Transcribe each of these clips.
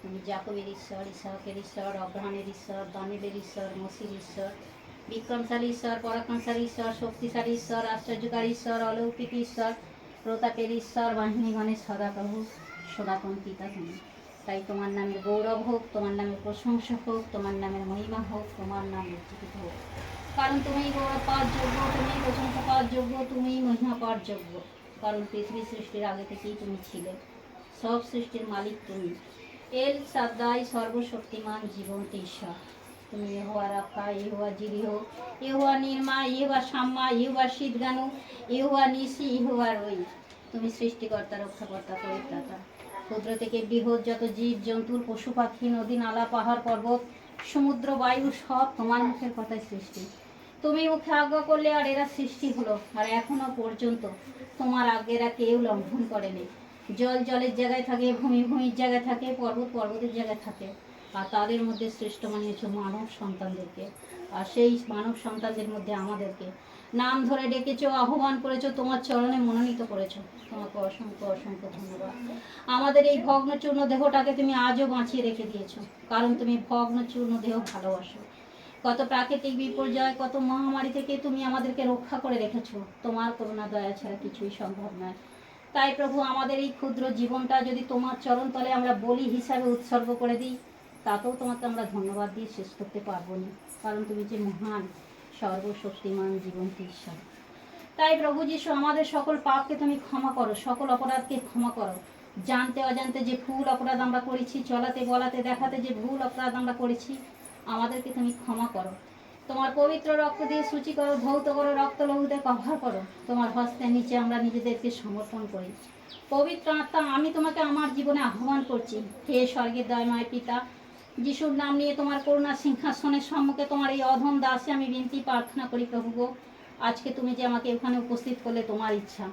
তুমি জাকবের ঈশ্বর, ইসাহাকের ঈশ্বর, অব্রাহামের ঈশ্বর, দানিয়েলের ঈশ্বর, মসির ঈশ্বর, বিক্রমশালী ঈশ্বর, পরাক্রমশালী ঈশ্বর, শক্তিশালী ঈশ্বর, আশ্চর্যকারী ঈশ্বর, অলৌকিক ঈশ্বর, প্রতাপের ঈশ্বর, বাহিনীগণের সদাপ্রভু, সনাতন পিতা তুমি। তাই তোমার নামের গৌরব হোক, তোমার নামের প্রশংসা হোক, তোমার নামের মহিমা হোক, তোমার নাম উজ্জীবিত হোক। কারণ তুমি গৌরব পাওয়ার যোগ্য, তুমি প্রশংসা পাওয়ার যোগ্য, তুমি মহিমা পাওয়ার যোগ্য। কারণ পৃথিবী সৃষ্টির আগে থেকেই তুমি ছিলে, সব সৃষ্টির মালিক তুমি। এল সাদ্দাই, সর্বশক্তিমান জীবন্ত ঈশ্বর তুমি। ইহোয়া রাফা, ইহোয়া জিরিহ, ইহোয়া নির্মা, ইহোয়া শাম্মা, ইহোয়া শীতগানু, ইহোয়া নিশি, ইহোয়া রই। তুমি সৃষ্টিকর্তা, রক্ষাকর্তা, পরিত্রাতা। ক্ষুদ্র থেকে বৃহৎ যত জীব জন্তুর, পশু পাখি, নদী নালা, পাহাড় পর্বত, সমুদ্র, বায়ু সব তোমার মুখের কথায় সৃষ্টি। তুমি মুখে আজ্ঞা করলে আর এরা সৃষ্টি হলো। আর এখনো পর্যন্ত তোমার আজ্ঞেরা কেউ লঙ্ঘন করেনি। জল জলের জায়গায় থাকে, ভূমি ভূমির জায়গায় থাকে, পর্বত পর্বতের জায়গায় থাকে। আর তাদের মধ্যে শ্রেষ্ঠ বানিয়েছ মানব সন্তানদেরকে। আর সেই মানব সন্তানদের মধ্যে আমাদেরকে নাম ধরে ডেকেছো, আহ্বান করেছো, তোমার চরণে মনোনীত করেছো। তোমাকে অসংখ্য অসংখ্য ধন্যবাদ। আমাদের এই ভগ্নচূর্ণ দেহটাকে তুমি আজও বাঁচিয়ে রেখে দিয়েছো, কারণ তুমি ভগ্নচূর্ণ দেহ ভালোবাসো। কত প্রাকৃতিক বিপর্যয়, কত মহামারী থেকে তুমি আমাদেরকে রক্ষা করে রেখেছো। তোমার করুণা দয়া ছাড়া কিছুই সম্ভব নয়। তাই প্রভু, আমাদের এই ক্ষুদ্র জীবনটা যদি তোমার চরণ তলে আমরা বলি হিসাবে উৎসর্গ করে দিই, তাতেও তোমাকে আমরা ধন্যবাদ দিয়ে শেষ করতে পারবো না। কারণ তুমি যে মহান, সর্বশক্তিমান, জীবন্ত ঈশ্বর। তাই প্রভু যিশু, আমাদের সকল পাপকে তুমি ক্ষমা করো, সকল অপরাধকে ক্ষমা করো। জানতে অজান্তে যে ভুল অপরাধ আমরা করেছি, চলাতে বলাতে দেখাতে যে ভুল অপরাধ আমরা করেছি, আমাদেরকে তুমি ক্ষমা করো। তোমার পবিত্র রক্ত দিয়ে সূচি করো, ধৌত করো, রক্ত লহুতে কভার করো। তোমার হস্তের নিচে আমরা নিজেদেরকে সমর্পণ করি। পবিত্র আত্মা, আমি তোমাকে আমার জীবনে আহ্বান করছি। হে স্বর্গের দয়াময় পিতা, যিশুর নাম নিয়ে তোমার করুণা সিংহাসনের সম্মুখে তোমার এই অধম দাসে আমি বিনতি প্রার্থনা করি প্রভু গো। আজকে তুমি যে আমাকে এখানে উপস্থিত করলে, তোমার ইচ্ছা।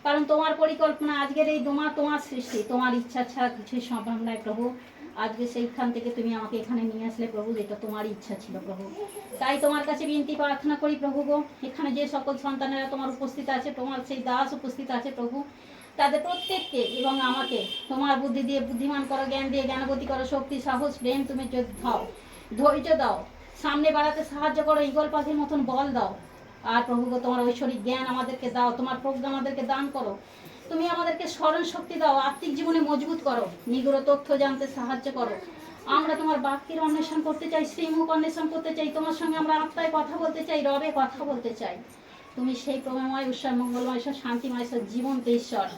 কারণ তোমার পরিকল্পনা, আজকের এই তোমার সৃষ্টি, তোমার ইচ্ছা ছাড়া কিছুই সম্ভব নয় প্রভু। আজকে সেইখান থেকে তুমি আমাকে এখানে নিয়ে আসলে প্রভু, যেটা তোমার ইচ্ছা ছিল প্রভু। তাই তোমার কাছে বিনতি প্রার্থনা করি প্রভু গো, এখানে যে সকল সন্তানেরা তোমার উপস্থিত আছে, তোমার সেই দাস উপস্থিত আছে প্রভু, তাদের প্রত্যেককে এবং আমাকে তোমার বুদ্ধি দিয়ে বুদ্ধিমান করো, জ্ঞান দিয়ে জ্ঞানবতী করো, শক্তি, সাহস, প্রেম তুমি দাও, ধৈর্য দাও, সামনে বাড়াতে সাহায্য করো, ঈগল পাখির মতন বল দাও। আর প্রভু গো, তোমার ঐশ্বরিক জ্ঞান আমাদেরকে দাও, তোমার প্রজ্ঞা আমাদেরকে দান করো। তুমি আমাদেরকে স্মরণ শক্তি দাও, আত্মিক জীবনে মজবুত করো, নিগুড় তথ্য জানতে সাহায্য করো। আমরা তোমার বাক্যের অন্বেষণ করতে চাই, শ্রীমুখ অন্বেষণ করতে চাই, তোমার সঙ্গে আমরা আত্মায় কথা বলতে চাই, রবে কথা বলতে চাই। তুমি সেই প্রমেময় ঈশ্বর, মঙ্গলময় ঈশ্বর, শান্তিময় ঈশ্বর, জীবন্ত ঈশ্বর,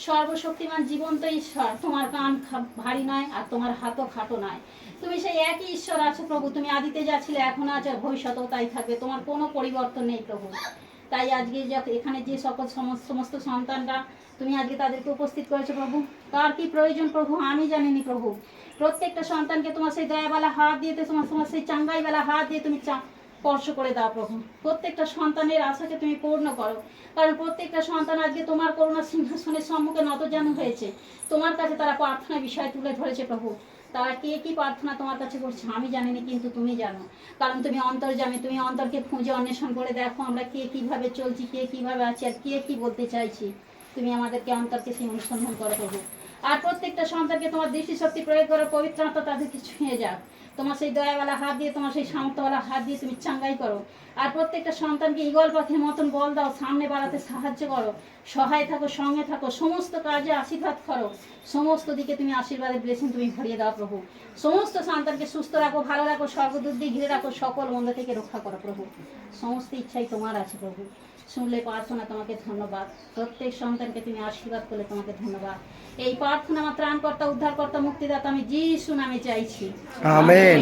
সর্বশক্তিমান জীবন্ত ঈশ্বর। তোমার কান ভারী নয়, আর তোমার হাতও খাটো নয়। তুমি সেই একই ঈশ্বর আছো প্রভু। তুমি আদিতে যা ছিলে, এখন আছো, ভবিষ্যতেও তাই থাকবে। তোমার কোনো পরিবর্তন নেই প্রভু। তাই আজকে এখানে যে সকল সমস্ত সন্তানরা তুমি আজকে তাদেরকে উপস্থিত করেছো প্রভু, কার কি প্রয়োজন প্রভু আমি জানিনি প্রভু। প্রত্যেকটা সন্তানকে তোমার সেই দয়াবেলা হাত দিয়ে, তোমার সেই চাঙ্গাইবেলা হাত দিয়ে তুমি স্পর্শ করে দাও প্রভু। প্রত্যেকটা সন্তানের আশাকে তুমি পূর্ণ করো। কারণ প্রত্যেকটা সন্তান আজকে তোমার করুণা সিংহাসনের সম্মুখে নতজানু হয়েছে। তোমার কাছে তারা প্রার্থনার বিষয় তুলে ধরেছে প্রভু। তারা কে কি প্রার্থনা তোমার কাছে করছে আমি জানিনি, কিন্তু তুমি জানো। কারণ তুমি অন্তর্যামী, তুমি অন্তরকে খুঁজে অন্বেষণ করে দেখো আমরা কে কিভাবে চলছি, কে কিভাবে আছি, আর কে কি বলতে চাইছি। তুমি আমাদেরকে অন্তরকে সেই অনুসন্ধান করো প্রভু। আর প্রত্যেকটা সন্তানকে তোমার দৃষ্টিশক্তি প্রয়োগ করো, পবিত্র আত্মা তাদেরকে ছুঁয়ে যাক। তোমার সেই দয়াওয়ালা হাত দিয়ে, তোমার সেই সামর্থ্যওয়ালা হাত দিয়ে তুমি চাঙ্গাই করো। আর প্রত্যেকটা সন্তানকে ঈগল পাখির মতন বল দাও, সামনে বাড়াতে সাহায্য করো, সহায় থাকো, সঙ্গে থাকো, সমস্ত কাজে আশীর্বাদ করো। সমস্ত দিকে তুমি আশীর্বাদের ব্লেসিং তুমি ভরিয়ে দাও প্রভু। সমস্ত সন্তানকে সুস্থ রাখো, ভালো রাখো, স্বর্গদূত দিয়ে ঘিরে রাখো, সকল মন্দ থেকে রক্ষা করো প্রভু। সমস্ত ইচ্ছাই তোমার আছে প্রভু। শুনলে প্রার্থনা, তোমাকে ধন্যবাদ। প্রত্যেক সন্তানকে তুমি আশীর্বাদ করলে তোমাকে ধন্যবাদ। এই প্রার্থনা আমার ত্রাণকর্তা, উদ্ধারকর্তা, মুক্তিদাতা আমি যিশু নামে চাইছি, আমেন।